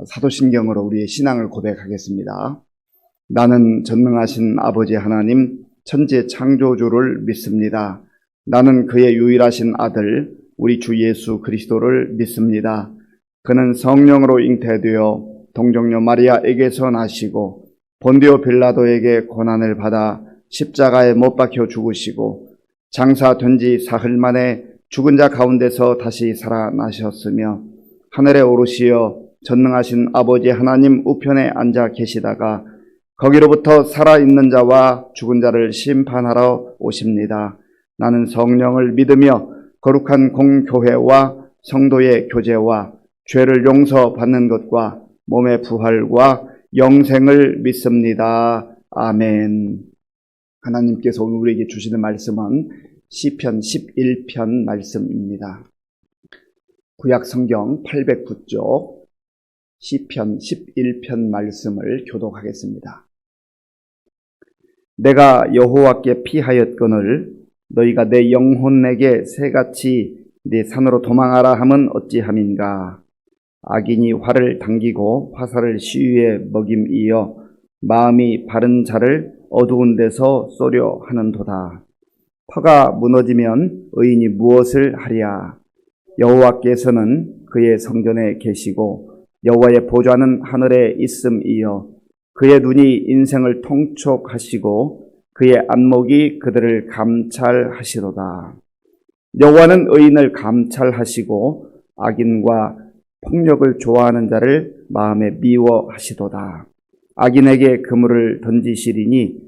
사도신경으로 우리의 신앙을 고백하겠습니다. 나는 전능하신 아버지 하나님 천지 창조주를 믿습니다. 나는 그의 유일하신 아들 우리 주 예수 그리스도를 믿습니다. 그는 성령으로 잉태되어 동정녀 마리아에게서 나시고 본디오 빌라도에게 고난을 받아 십자가에 못 박혀 죽으시고 장사된 지 사흘 만에 죽은 자 가운데서 다시 살아나셨으며 하늘에 오르시어 전능하신 아버지 하나님 우편에 앉아 계시다가 거기로부터 살아있는 자와 죽은 자를 심판하러 오십니다. 나는 성령을 믿으며 거룩한 공교회와 성도의 교제와 죄를 용서받는 것과 몸의 부활과 영생을 믿습니다. 아멘. 하나님께서 오늘 우리에게 주시는 말씀은 시편 11편 말씀입니다. 구약 성경 809쪽 시편 11편 말씀을 교독하겠습니다. 내가 여호와께 피하였거늘 너희가 내 영혼에게 새같이 네 산으로 도망하라 함은 어찌함인가. 악인이 활을 당기고 화살을 시위에 먹임이여 마음이 바른 자를 어두운 데서 쏘려 하는도다. 터가 무너지면 의인이 무엇을 하랴. 여호와께서는 그의 성전에 계시고 여호와의 보좌는 하늘에 있음이여 그의 눈이 인생을 통촉하시고 그의 안목이 그들을 감찰하시도다. 여호와는 의인을 감찰하시고 악인과 폭력을 좋아하는 자를 마음에 미워하시도다. 악인에게 그물을 던지시리니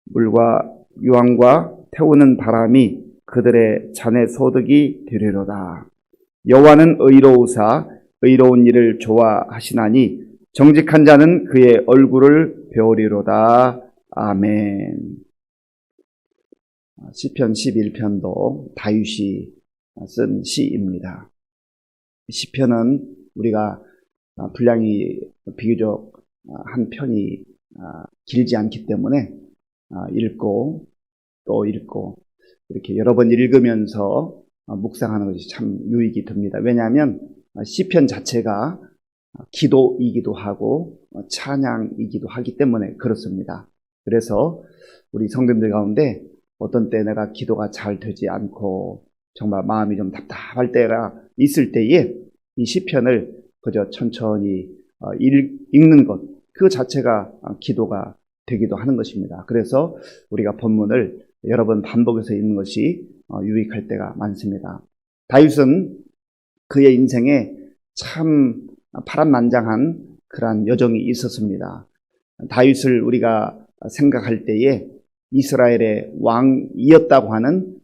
물과 유황과 태우는 바람이 그들의 잔의 소득이 되리로다. 여호와는 의로우사 의로운 일을 좋아하시나니 정직한 자는 그의 얼굴을 배우리로다. 아멘. 시편 11편도 다윗이 쓴 시입니다. 시편은 우리가 분량이 비교적 한 편이 길지 않기 때문에 읽고 또 읽고 이렇게 여러 번 읽으면서 묵상하는 것이 참 유익이 듭니다. 왜냐하면 시편 자체가 기도이기도 하고 찬양이기도 하기 때문에 그렇습니다. 그래서 우리 성도님들 가운데 어떤 때 내가 기도가 잘 되지 않고 정말 마음이 좀 답답할 때가 있을 때에 이 시편을 그저 천천히 읽는 것, 그 자체가 기도가 되기도 하는 것입니다. 그래서 우리가 본문을 여러 번 반복해서 읽는 것이 유익할 때가 많습니다. 다윗은 그의 인생에 참 파란만장한 그러한 여정이 있었습니다. 다윗을 우리가 생각할 때에 이스라엘의 왕이었다고 하는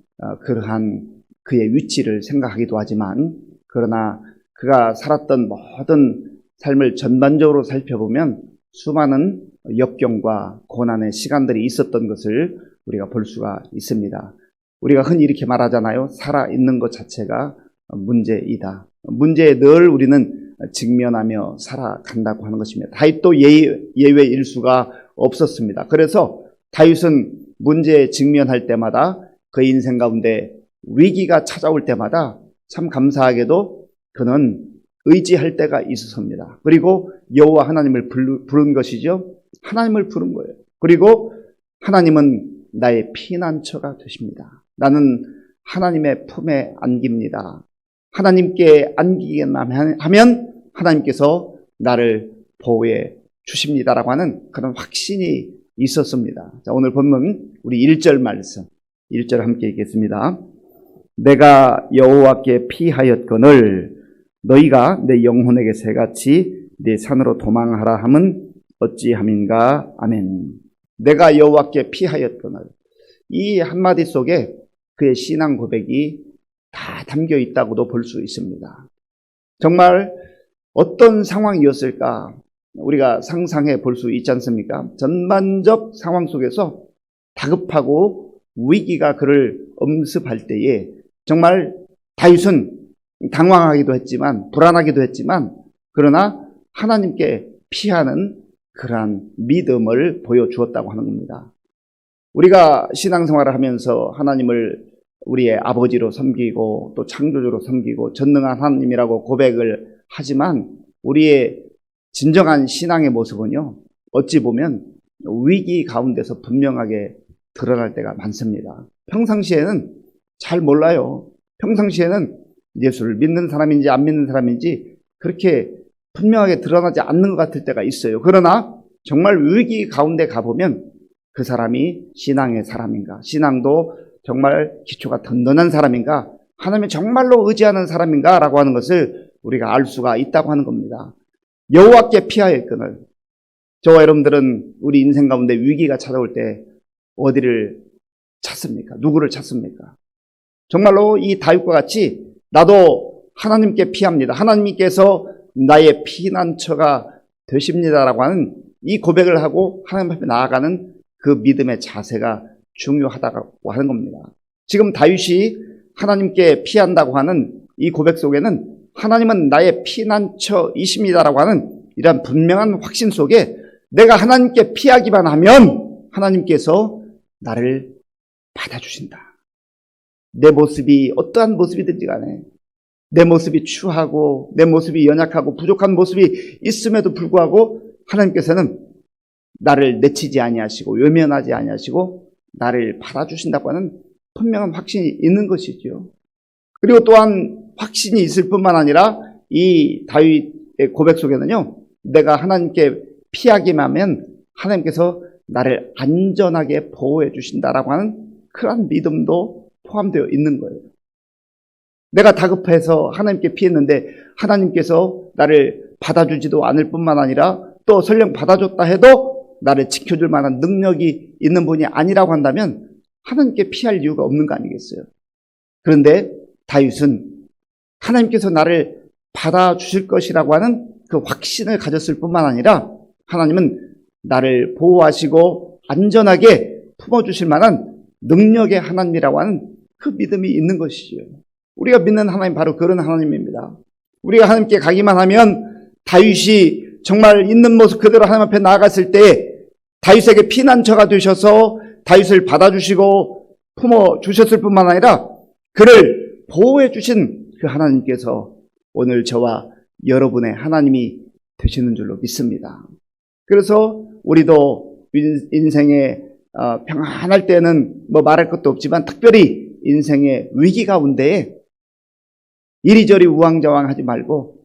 그러한 그의 위치를 생각하기도 하지만 그러나 그가 살았던 모든 삶을 전반적으로 살펴보면 수많은 역경과 고난의 시간들이 있었던 것을 우리가 볼 수가 있습니다. 우리가 흔히 이렇게 말하잖아요. 살아있는 것 자체가 문제이다. 문제에 늘 우리는 직면하며 살아간다고 하는 것입니다. 다윗도 예외일 수가 없었습니다. 그래서 다윗은 문제에 직면할 때마다 그 인생 가운데 위기가 찾아올 때마다 참 감사하게도 그는 의지할 때가 있었습니다. 그리고 여호와 하나님을 부른 것이죠. 하나님을 부른 거예요. 그리고 하나님은 나의 피난처가 되십니다. 나는 하나님의 품에 안깁니다. 하나님께 안기기만 하면 하나님께서 나를 보호해 주십니다라고 하는 그런 확신이 있었습니다. 자, 오늘 본문 우리 1절 말씀 1절 함께 읽겠습니다. 내가 여호와께 피하였거늘 너희가 내 영혼에게 새같이 내 산으로 도망하라 함은 어찌함인가. 아멘. 내가 여호와께 피하였거늘, 이 한마디 속에 그의 신앙 고백이 다 담겨 있다고도 볼 수 있습니다. 정말 어떤 상황이었을까 우리가 상상해 볼 수 있지 않습니까? 전반적 상황 속에서 다급하고 위기가 그를 엄습할 때에 정말 다윗은 당황하기도 했지만 불안하기도 했지만 그러나 하나님께 피하는 그러한 믿음을 보여주었다고 하는 겁니다. 우리가 신앙생활을 하면서 하나님을 우리의 아버지로 섬기고 또 창조주로 섬기고 전능한 하나님이라고 고백을 하지만 우리의 진정한 신앙의 모습은요, 어찌 보면 위기 가운데서 분명하게 드러날 때가 많습니다. 평상시에는 잘 몰라요. 평상시에는 예수를 믿는 사람인지 안 믿는 사람인지 그렇게 분명하게 드러나지 않는 것 같을 때가 있어요. 그러나 정말 위기 가운데 가보면 그 사람이 신앙의 사람인가, 신앙도 정말 기초가 든든한 사람인가, 하나님을 정말로 의지하는 사람인가 라고 하는 것을 우리가 알 수가 있다고 하는 겁니다. 여호와께 피하여 끈을, 저와 여러분들은 우리 인생 가운데 위기가 찾아올 때 어디를 찾습니까? 누구를 찾습니까? 정말로 이 다윗과 같이 나도 하나님께 피합니다, 하나님께서 나의 피난처가 되십니다라고 하는 이 고백을 하고 하나님 앞에 나아가는 그 믿음의 자세가 중요하다고 하는 겁니다. 지금 다윗이 하나님께 피한다고 하는 이 고백 속에는 하나님은 나의 피난처이십니다라고 하는 이러한 분명한 확신 속에 내가 하나님께 피하기만 하면 하나님께서 나를 받아주신다. 내 모습이 어떠한 모습이든지 간에 내 모습이 추하고 내 모습이 연약하고 부족한 모습이 있음에도 불구하고 하나님께서는 나를 내치지 아니하시고 외면하지 아니하시고 나를 받아주신다고 하는 분명한 확신이 있는 것이죠. 그리고 또한 확신이 있을 뿐만 아니라 이 다윗의 고백 속에는요, 내가 하나님께 피하기만 하면 하나님께서 나를 안전하게 보호해 주신다라고 하는 그런 믿음도 포함되어 있는 거예요. 내가 다급해서 하나님께 피했는데 하나님께서 나를 받아주지도 않을 뿐만 아니라 또 설령 받아줬다 해도 나를 지켜줄 만한 능력이 있는 분이 아니라고 한다면 하나님께 피할 이유가 없는 거 아니겠어요? 그런데 다윗은 하나님께서 나를 받아주실 것이라고 하는 그 확신을 가졌을 뿐만 아니라 하나님은 나를 보호하시고 안전하게 품어주실 만한 능력의 하나님이라고 하는 그 믿음이 있는 것이죠. 우리가 믿는 하나님 바로 그런 하나님입니다. 우리가 하나님께 가기만 하면 다윗이 정말 있는 모습 그대로 하나님 앞에 나아갔을 때 다윗에게 피난처가 되셔서 다윗을 받아주시고 품어주셨을 뿐만 아니라 그를 보호해 주신 그 하나님께서 오늘 저와 여러분의 하나님이 되시는 줄로 믿습니다. 그래서 우리도 인생에 평안할 때는 뭐 말할 것도 없지만 특별히 인생의 위기 가운데 이리저리 우왕좌왕하지 말고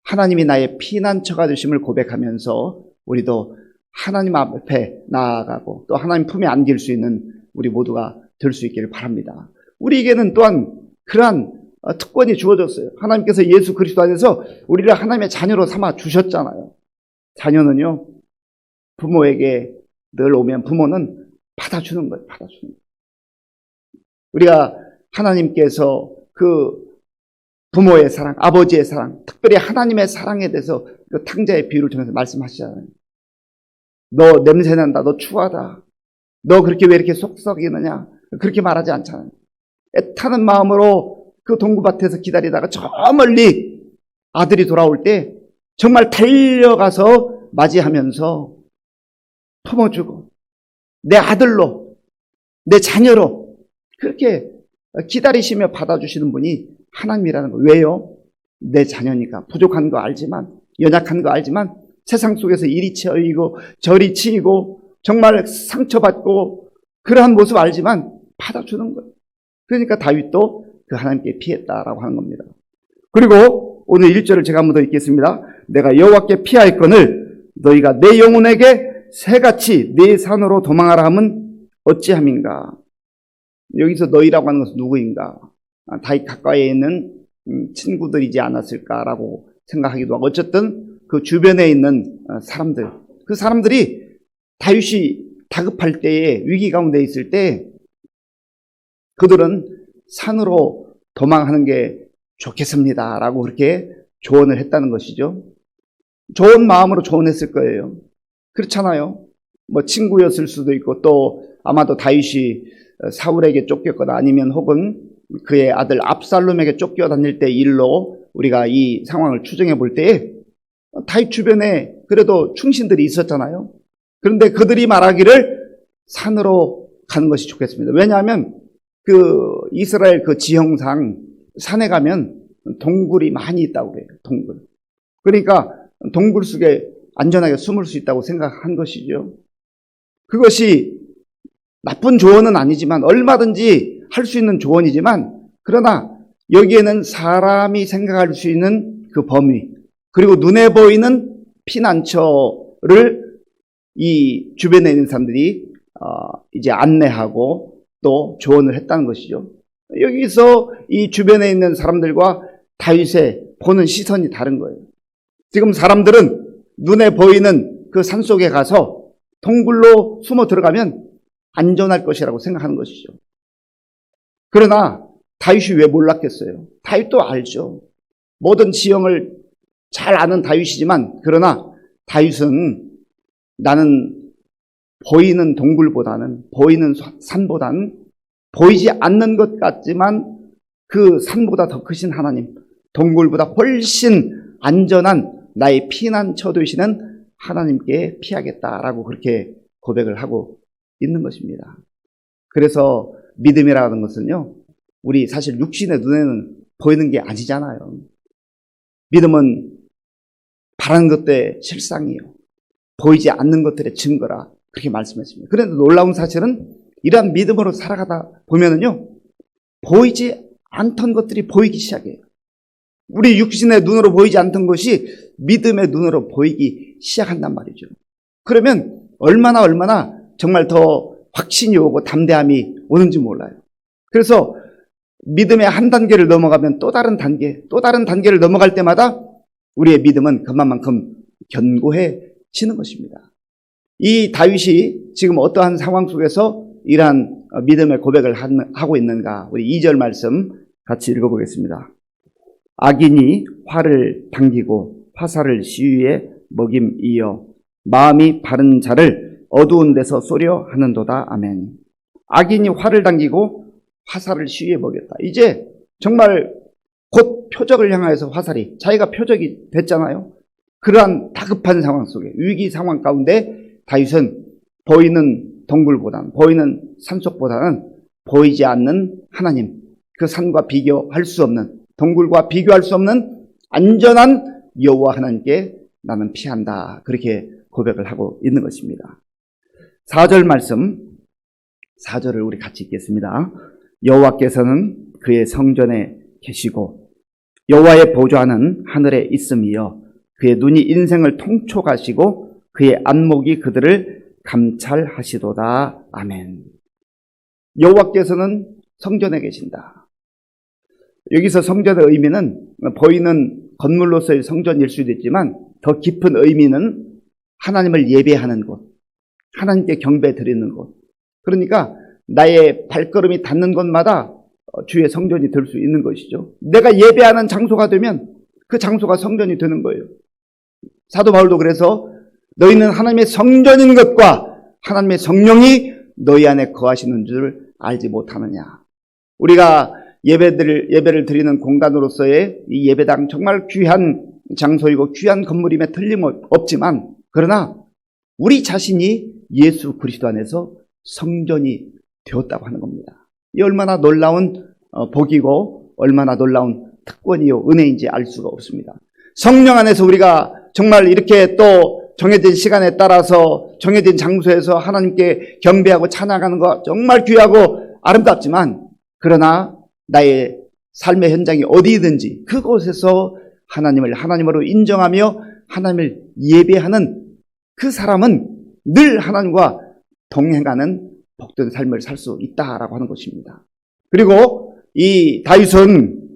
하나님이 나의 피난처가 되심을 고백하면서 우리도 하나님 앞에 나아가고 또 하나님 품에 안길 수 있는 우리 모두가 될 수 있기를 바랍니다. 우리에게는 또한 그러한 특권이 주어졌어요. 하나님께서 예수 그리스도 안에서 우리를 하나님의 자녀로 삼아 주셨잖아요. 자녀는요, 부모에게 늘 오면 부모는 받아주는 거예요. 받아주는 거예요. 우리가 하나님께서 그 부모의 사랑, 아버지의 사랑, 특별히 하나님의 사랑에 대해서 그 탕자의 비유를 통해서 말씀하시잖아요. 너 냄새난다, 너 추하다, 너 그렇게 왜 이렇게 속썩이느냐, 그렇게 말하지 않잖아요. 애타는 마음으로 그 동구밭에서 기다리다가 저 멀리 아들이 돌아올 때 정말 달려가서 맞이하면서 품어주고 내 아들로, 내 자녀로 그렇게 기다리시며 받아주시는 분이 하나님이라는 거예요. 왜요? 내 자녀니까 부족한 거 알지만, 연약한 거 알지만 세상 속에서 이리 치이고 저리 치이고 정말 상처받고 그러한 모습 알지만 받아주는 거예요. 그러니까 다윗도 그 하나님께 피했다라고 하는 겁니다. 그리고 오늘 1절을 제가 한번 더 읽겠습니다. 내가 여호와께 피하였거늘 너희가 내 영혼에게 새같이 네 산으로 도망하라 함은 어찌함인가. 여기서 너희라고 하는 것은 누구인가? 다윗 가까이에 있는 친구들이지 않았을까라고 생각하기도 하고, 어쨌든 그 주변에 있는 사람들, 그 사람들이 다윗이 다급할 때에, 위기 가운데 있을 때 그들은 산으로 도망하는 게 좋겠습니다라고 그렇게 조언을 했다는 것이죠. 좋은 마음으로 조언했을 거예요. 그렇잖아요. 뭐 친구였을 수도 있고, 또 아마도 다윗이 사울에게 쫓겼거나 아니면 혹은 그의 아들 압살롬에게 쫓겨다닐 때 일로 우리가 이 상황을 추정해 볼 때에 다윗 주변에 그래도 충신들이 있었잖아요. 그런데 그들이 말하기를 산으로 가는 것이 좋겠습니다. 왜냐하면 그 이스라엘 그 지형상 산에 가면 동굴이 많이 있다고 그래요. 동굴. 그러니까 동굴 속에 안전하게 숨을 수 있다고 생각한 것이죠. 그것이 나쁜 조언은 아니지만 얼마든지 할 수 있는 조언이지만 그러나 여기에는 사람이 생각할 수 있는 그 범위 그리고 눈에 보이는 피난처를 이 주변에 있는 사람들이 이제 안내하고 또 조언을 했다는 것이죠. 여기서 이 주변에 있는 사람들과 다윗의 보는 시선이 다른 거예요. 지금 사람들은 눈에 보이는 그 산속에 가서 동굴로 숨어 들어가면 안전할 것이라고 생각하는 것이죠. 그러나 다윗이 왜 몰랐겠어요? 다윗도 알죠. 모든 지형을 잘 아는 다윗이지만 그러나 다윗은 나는 보이는 동굴보다는 보이는 산보다는 보이지 않는 것 같지만 그 산보다 더 크신 하나님, 동굴보다 훨씬 안전한 나의 피난처 되시는 하나님께 피하겠다라고 그렇게 고백을 하고 있는 것입니다. 그래서 믿음이라는 것은요, 우리 사실 육신의 눈에는 보이는 게 아니잖아요. 믿음은 바라는 것들의 실상이요, 보이지 않는 것들의 증거라 그렇게 말씀했습니다. 그런데 놀라운 사실은 이러한 믿음으로 살아가다 보면은요, 보이지 않던 것들이 보이기 시작해요. 우리 육신의 눈으로 보이지 않던 것이 믿음의 눈으로 보이기 시작한단 말이죠. 그러면 얼마나 정말 더 확신이 오고 담대함이 오는지 몰라요. 그래서 믿음의 한 단계를 넘어가면 또 다른 단계를 넘어갈 때마다 우리의 믿음은 그만큼 견고해지는 것입니다. 이 다윗이 지금 어떠한 상황 속에서 이러한 믿음의 고백을 하고 있는가? 우리 2절 말씀 같이 읽어보겠습니다. 악인이 활을 당기고 화살을 시위에 먹임이여 마음이 바른 자를 어두운 데서 쏘려 하는도다. 아멘. 악인이 활을 당기고 화살을 시위에 먹였다. 이제 정말 곧 표적을 향하여서 화살이 자기가 표적이 됐잖아요. 그러한 다급한 상황 속에 위기 상황 가운데 다윗은 보이는 동굴보다는 보이는 산속보다는 보이지 않는 하나님, 그 산과 비교할 수 없는 동굴과 비교할 수 없는 안전한 여호와 하나님께 나는 피한다. 그렇게 고백을 하고 있는 것입니다. 4절 말씀 4절을 우리 같이 읽겠습니다. 여호와께서는 그의 성전에 계시고 여호와의 보좌는 하늘에 있음이여 그의 눈이 인생을 통촉하시고 그의 안목이 그들을 감찰하시도다. 아멘. 여호와께서는 성전에 계신다. 여기서 성전의 의미는 보이는 건물로서의 성전일 수도 있지만 더 깊은 의미는 하나님을 예배하는 곳, 하나님께 경배 드리는 곳. 그러니까 나의 발걸음이 닿는 곳마다 주의 성전이 될 수 있는 것이죠. 내가 예배하는 장소가 되면 그 장소가 성전이 되는 거예요. 사도 바울도 그래서 너희는 하나님의 성전인 것과 하나님의 성령이 너희 안에 거하시는 줄 알지 못하느냐. 우리가 예배를 드리는 공간으로서의 이 예배당 정말 귀한 장소이고 귀한 건물임에 틀림없지만 그러나 우리 자신이 예수 그리스도 안에서 성전이 되었다고 하는 겁니다. 이 얼마나 놀라운 복이고 얼마나 놀라운 특권이요 은혜인지 알 수가 없습니다. 성령 안에서 우리가 정말 이렇게 또 정해진 시간에 따라서 정해진 장소에서 하나님께 경배하고 찬양하는 거 정말 귀하고 아름답지만 그러나 나의 삶의 현장이 어디든지 그곳에서 하나님을 하나님으로 인정하며 하나님을 예배하는 그 사람은 늘 하나님과 동행하는 복된 삶을 살 수 있다라고 하는 것입니다. 그리고 이 다윗은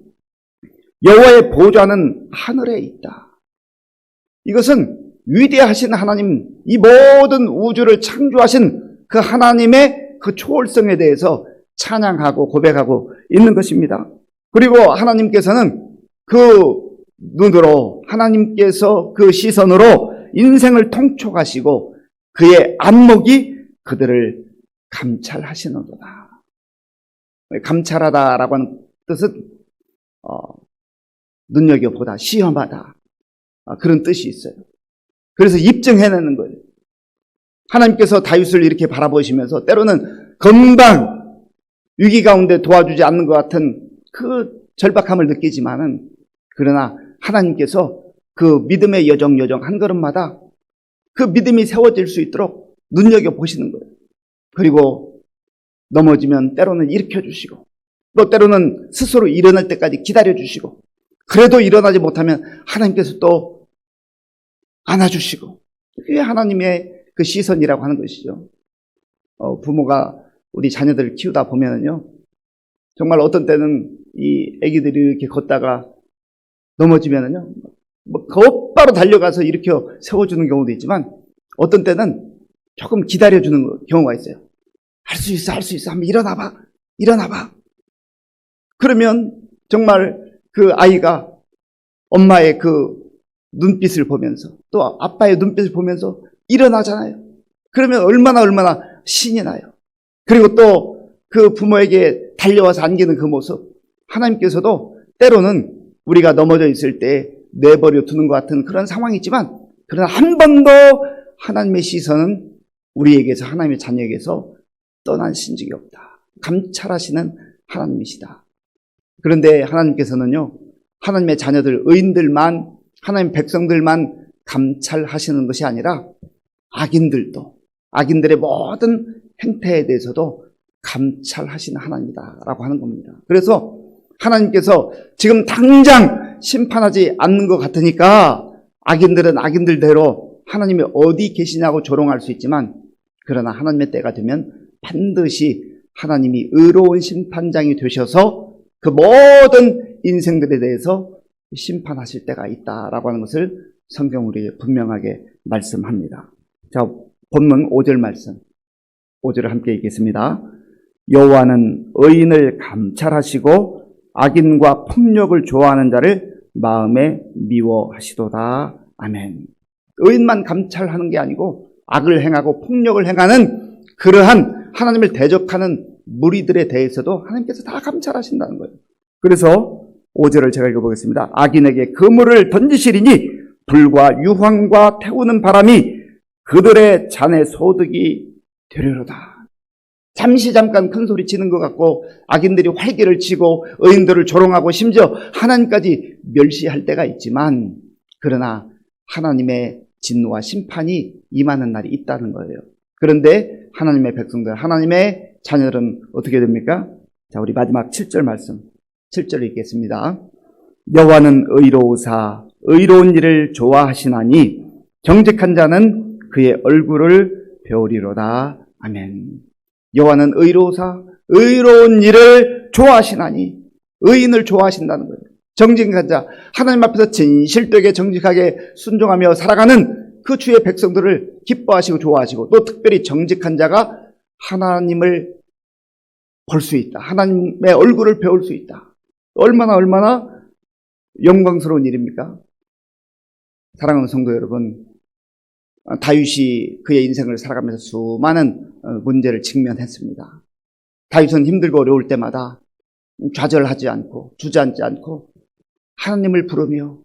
여호와의 보좌는 하늘에 있다. 이것은 위대하신 하나님, 이 모든 우주를 창조하신 그 하나님의 그 초월성에 대해서 찬양하고 고백하고 있는 것입니다. 그리고 하나님께서는 그 눈으로 하나님께서 그 시선으로 인생을 통촉하시고 그의 안목이 그들을 감찰하시는도다. 감찰하다라고 하는 뜻은 눈여겨보다, 시험하다 그런 뜻이 있어요. 그래서 입증해내는 거예요. 하나님께서 다윗을 이렇게 바라보시면서 때로는 금방 위기 가운데 도와주지 않는 것 같은 그 절박함을 느끼지만은 그러나 하나님께서 그 믿음의 여정 한 걸음마다 그 믿음이 세워질 수 있도록 눈여겨보시는 거예요. 그리고 넘어지면 때로는 일으켜주시고, 또 때로는 스스로 일어날 때까지 기다려주시고, 그래도 일어나지 못하면 하나님께서 또 안아주시고, 그게 하나님의 그 시선이라고 하는 것이죠. 부모가 우리 자녀들을 키우다 보면은요, 정말 어떤 때는 이 아기들이 이렇게 걷다가 넘어지면은요, 곧바로 달려가서 일으켜 세워주는 경우도 있지만, 어떤 때는 조금 기다려주는 경우가 있어요. 할 수 있어, 할 수 있어. 한번 일어나봐, 일어나봐. 그러면 정말 그 아이가 엄마의 그 눈빛을 보면서, 또 아빠의 눈빛을 보면서 일어나잖아요. 그러면 얼마나 신이 나요. 그리고 또 그 부모에게 달려와서 안기는 그 모습, 하나님께서도 때로는 우리가 넘어져 있을 때 내버려 두는 것 같은 그런 상황이지만, 그러나 한 번도 하나님의 시선은 우리에게서, 하나님의 자녀에게서 떠나신 적이 없다. 감찰하시는 하나님이시다. 그런데 하나님께서는요, 하나님의 자녀들, 의인들만, 하나님의 백성들만 감찰하시는 것이 아니라 악인들도, 악인들의 모든 행태에 대해서도 감찰하시는 하나님이다라고 하는 겁니다. 그래서 하나님께서 지금 당장 심판하지 않는 것 같으니까 악인들은 악인들대로 하나님이 어디 계시냐고 조롱할 수 있지만, 그러나 하나님의 때가 되면 반드시 하나님이 의로운 심판장이 되셔서 그 모든 인생들에 대해서 심판하실 때가 있다라고 하는 것을 성경 우리에게 분명하게 말씀합니다. 자, 본문 5절 말씀, 5절을 함께 읽겠습니다. 여호와는 의인을 감찰하시고 악인과 폭력을 좋아하는 자를 마음에 미워하시도다. 아멘. 의인만 감찰하는 게 아니고 악을 행하고 폭력을 행하는 그러한 하나님을 대적하는 무리들에 대해서도 하나님께서 다 감찰하신다는 거예요. 그래서 5절을 제가 읽어보겠습니다. 악인에게 그물을 던지시리니 불과 유황과 태우는 바람이 그들의 잔의 소득이 되리로다. 잠깐 큰 소리 치는 것 같고 악인들이 활기를 치고 의인들을 조롱하고 심지어 하나님까지 멸시할 때가 있지만, 그러나 하나님의 진노와 심판이 임하는 날이 있다는 거예요. 그런데 하나님의 백성들, 하나님의 자녀들은 어떻게 됩니까? 자, 우리 마지막 7절 말씀, 7절 읽겠습니다. 여호와는 의로우사 의로운 일을 좋아하시나니 정직한 자는 그의 얼굴을 배우리로다. 아멘. 여호와는 의로우사 의로운 일을 좋아하시나니, 의인을 좋아하신다는 거예요. 정직한 자, 하나님 앞에서 진실되게 정직하게 순종하며 살아가는 그 주의 백성들을 기뻐하시고 좋아하시고, 또 특별히 정직한 자가 하나님을 볼 수 있다. 하나님의 얼굴을 배울 수 있다. 얼마나 영광스러운 일입니까? 사랑하는 성도 여러분, 다윗이 그의 인생을 살아가면서 수많은 문제를 직면했습니다. 다윗은 힘들고 어려울 때마다 좌절하지 않고 주저앉지 않고 하나님을 부르며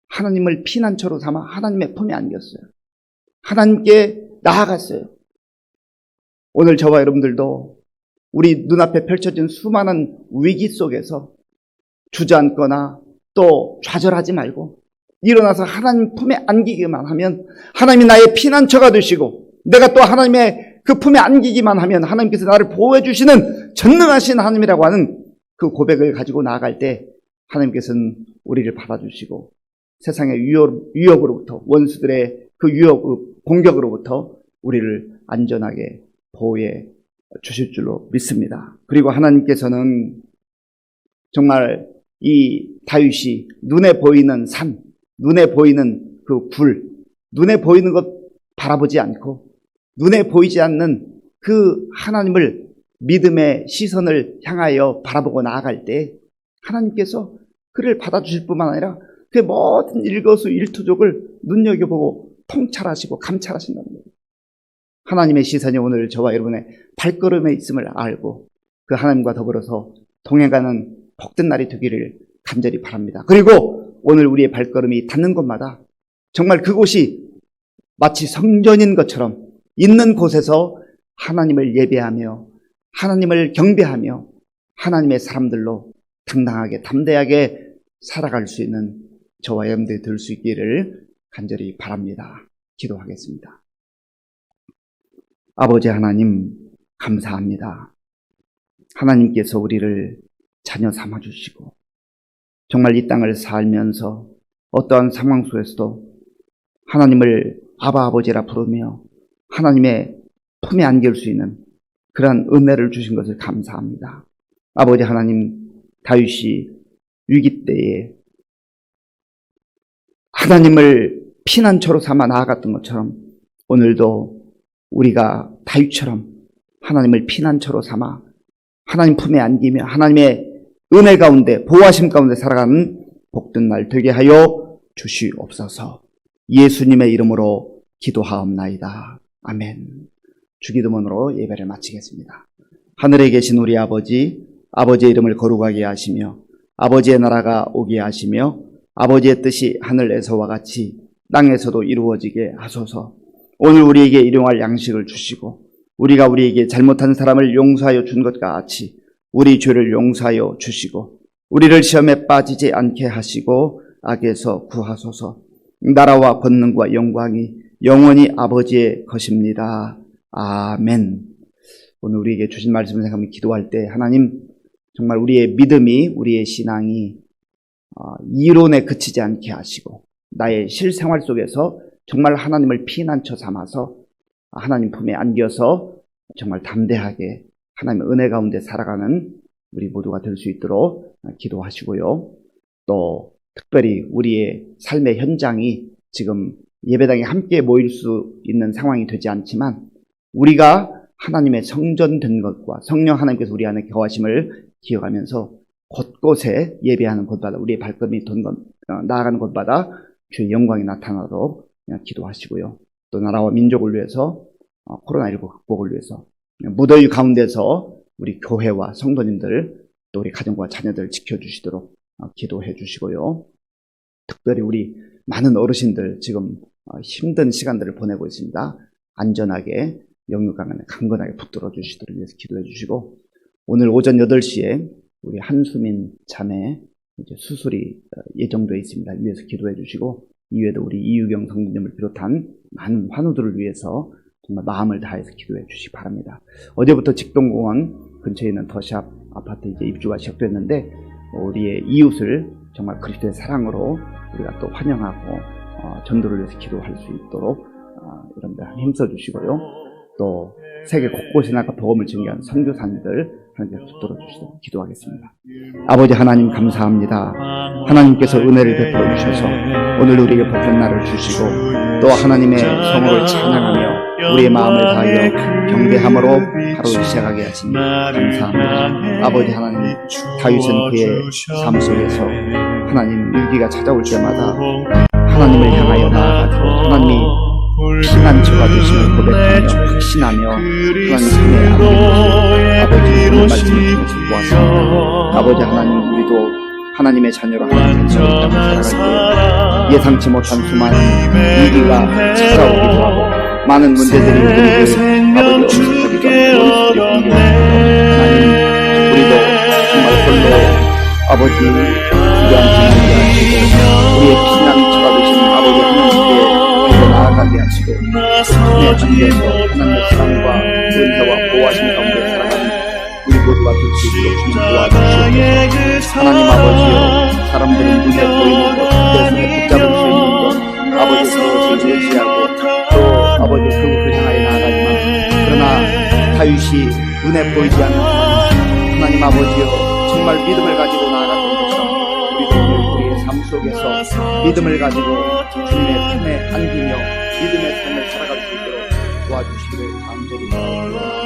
하나님을 피난처로 삼아 하나님의 품에 안겼어요. 하나님께 나아갔어요. 오늘 저와 여러분들도 우리 눈앞에 펼쳐진 수많은 위기 속에서 주저앉거나 또 좌절하지 말고 일어나서 하나님 품에 안기기만 하면 하나님이 나의 피난처가 되시고, 내가 또 하나님의 그 품에 안기기만 하면 하나님께서 나를 보호해 주시는 전능하신 하나님이라고 하는 그 고백을 가지고 나아갈 때 하나님께서는 우리를 받아주시고 세상의 유혹으로부터, 원수들의 그 공격으로부터 우리를 안전하게 보호해 주실 줄로 믿습니다. 그리고 하나님께서는 정말 이 다윗이 눈에 보이는 산, 눈에 보이는 그 불, 눈에 보이는 것 바라보지 않고 눈에 보이지 않는 그 하나님을 믿음의 시선을 향하여 바라보고 나아갈 때 하나님께서 그를 받아주실 뿐만 아니라 그의 모든 일거수일투족을 눈여겨보고 통찰하시고 감찰하신다는 거예요. 하나님의 시선이 오늘 저와 여러분의 발걸음에 있음을 알고 그 하나님과 더불어서 동행하는 복된 날이 되기를 간절히 바랍니다. 그리고 오늘 우리의 발걸음이 닿는 곳마다 정말 그곳이 마치 성전인 것처럼 있는 곳에서 하나님을 예배하며 하나님을 경배하며 하나님의 사람들로 당당하게 담대하게 살아갈 수 있는 저와 여러분들이 될 수 있기를 간절히 바랍니다. 기도하겠습니다. 아버지 하나님, 감사합니다. 하나님께서 우리를 자녀 삼아주시고 정말 이 땅을 살면서 어떠한 상황 속에서도 하나님을 아바 아버지라 부르며 하나님의 품에 안길 수 있는 그러한 은혜를 주신 것을 감사합니다. 아버지 하나님, 다윗이 위기 때에 하나님을 피난처로 삼아 나아갔던 것처럼 오늘도 우리가 다윗처럼 하나님을 피난처로 삼아 하나님 품에 안기며 하나님의 은혜 가운데 보호하심 가운데 살아가는 복된 날 되게 하여 주시옵소서. 예수님의 이름으로 기도하옵나이다. 아멘. 주기도문으로 예배를 마치겠습니다. 하늘에 계신 우리 아버지, 아버지의 이름을 거룩하게 하시며 아버지의 나라가 오게 하시며 아버지의 뜻이 하늘에서와 같이 땅에서도 이루어지게 하소서. 오늘 우리에게 일용할 양식을 주시고 우리가 우리에게 잘못한 사람을 용서하여 준 것과 같이 우리 죄를 용서하여 주시고 우리를 시험에 빠지지 않게 하시고 악에서 구하소서. 나라와 권능과 영광이 영원히 아버지의 것입니다. 아멘. 오늘 우리에게 주신 말씀을 생각하며 기도할 때 하나님 정말 우리의 믿음이 우리의 신앙이 이론에 그치지 않게 하시고 나의 실생활 속에서 정말 하나님을 피난처 삼아서 하나님 품에 안겨서 정말 담대하게 하나님의 은혜 가운데 살아가는 우리 모두가 될 수 있도록 기도하시고요. 또 특별히 우리의 삶의 현장이 지금 예배당에 함께 모일 수 있는 상황이 되지 않지만 우리가 하나님의 성전된 것과 성령 하나님께서 우리 안에 거하심을 기억하면서 곳곳에 예배하는 곳마다 우리의 발걸음이 나아가는 곳마다 주의 영광이 나타나도록 기도하시고요. 또 나라와 민족을 위해서 코로나19 극복을 위해서 무더위 가운데서 우리 교회와 성도님들 또 우리 가정과 자녀들 지켜주시도록 기도해 주시고요. 특별히 우리 많은 어르신들 지금 힘든 시간들을 보내고 있습니다. 안전하게 영육간에 강건하게 붙들어 주시도록 위해서 기도해 주시고 오늘 오전 8시에 우리 한수민 자매 수술이 예정되어 있습니다. 위해서 기도해 주시고 이외에도 우리 이유경 성도님을 비롯한 많은 환우들을 위해서 정말 마음을 다해서 기도해 주시기 바랍니다. 어제부터 직동공원 근처에 있는 더샵 아파트 이제 입주가 시작됐는데 우리의 이웃을 정말 그리스도의 사랑으로 우리가 또 환영하고 전도를 위해서 기도할 수 있도록 여러분들 힘써 주시고요. 또 세계 곳곳에 나가 복음을 증거한 선교사님들 하나님께서 붙들어 주시도록 기도하겠습니다. 아버지 하나님 감사합니다. 하나님께서 은혜를 베풀어 주셔서 오늘 우리에게 복된 날을 주시고 또 하나님의 성호를 찬양하며 우리의 마음을 다하여 경배함으로 하루를 시작하게 하시니 감사합니다. 아버지 하나님, 다윗은 그의 삶 속에서 하나님 위기가 찾아올 때마다 하나님을 향하여 나아가고 하나님이 피난처가 되심을 고백하며 확신하며 하나님 품에 안긴 것을 아버지 오늘 말씀을 통해서 보았습니다. 아버지 하나님, 우리도 하나님의 자녀로 하나님의 자녀로 살아갈 때 예상치 못한 수많은 위기가 찾아오기도 하고 많은 문제들이 우리에게 아버지 엄습하기도 하고 하나님, 우리도 정말 홀로 아버지 이러한 상황이 아니고 우리의 피난처가 되신 아버지 하나님께 나아가게 하시고 내 안에서 하나님의 사랑과 은혜와 보호하심 가운데 살아가는 우리 모두가 될 수 있도록 주님 도와주시옵소서. 하나님 아버지여, 사람들은 눈에 보이는 것, 내 손에 붙잡을 수 있는 것, 아버지 그것을 의지하고 또 아버지 그것을 향하여 나아가지만 그러나 다윗이 눈에 보이지 않는 하나님 아버지여, 정말 믿음을 가지고 나아갔던 것처럼 우리도 오늘 우리의 삶 속에서 믿음을 가지고 주님의 품에 안기며 믿음의 삶을 살아갈 수 있도록 도와주시기를 간절히 바랍니다.